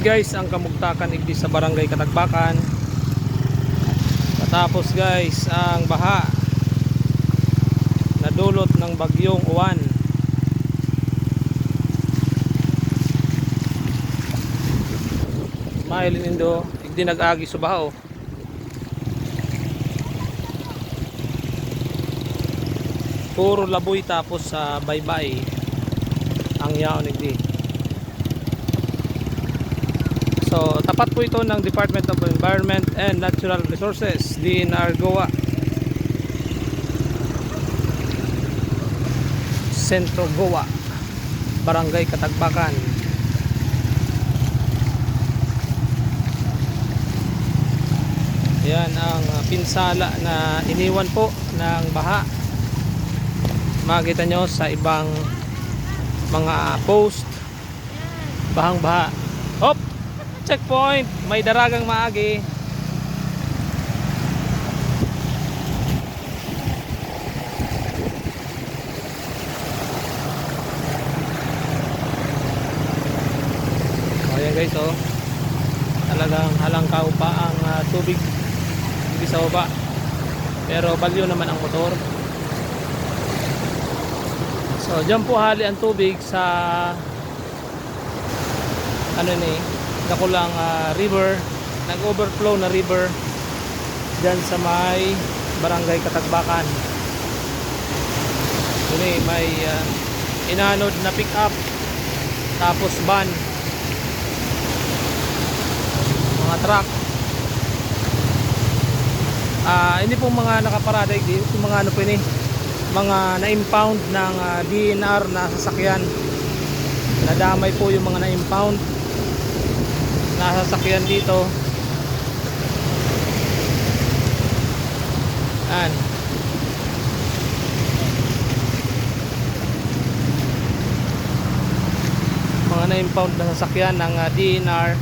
Guys, ang kamugtakan igdi sa barangay Katagbakan. Patapos guys ang baha na dulot ng bagyong uwan. Mailin indo igdi nag-agi sa baha oh. Puro laboy tapos sa baybay ang yaon igdi. So, tapat po ito ng Department of Environment and Natural Resources, DNR Goa. Sentro Goa, Barangay Katagbakan. Yan ang pinsala na iniwan po ng baha. Makikita nyo sa ibang mga post, bahang baha. Hop! Checkpoint, may daragang maagi. Ayan guys oh. Talagang halangkaw pa ang tubig dito sa baba. Pero balyo naman ang motor. So diyan po hali ang tubig sa nakulang river, nag-overflow na river dyan sa may barangay Katagbakan. Yun may inanod na pick up tapos van, mga truck. Hindi pong mga nakaparada dito, mga ano po ini, mga na-impound ng DNR na sasakyan. Nadamay po yung mga na-impound nasasakyan dito. Yan. Mga na-impound na sasakyan ng DNR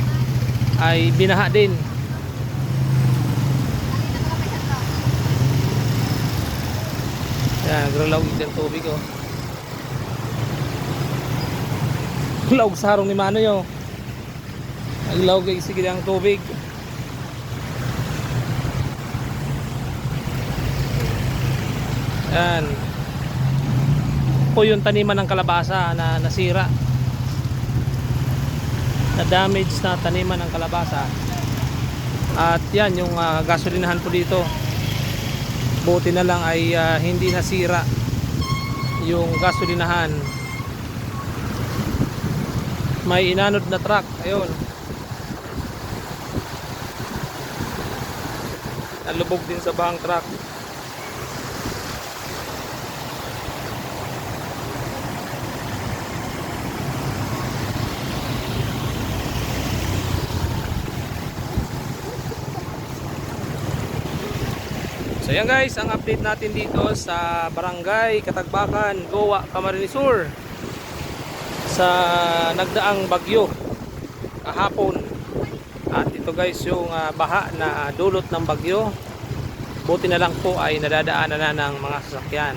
ay binaha din. Yan, nagralaw yung tubig oh. Laog sa harong ni Mano yo. Naglaw guys, sige ang tubig. Yan po yung taniman ng kalabasa na nasira, na damage na taniman ng kalabasa. At yan yung gasolinahan po dito, buti na lang ay hindi nasira yung gasolinahan. May inanod na truck, ayun, nalubog din sa bahang truck. So yan guys, ang update natin dito sa barangay Katagbakan, Goa, Camarines Sur, sa nagdaang bagyo kahapon. At ito guys yung baha na dulot ng bagyo. Buti na lang po ay nadadaanan na ng mga sasakyan.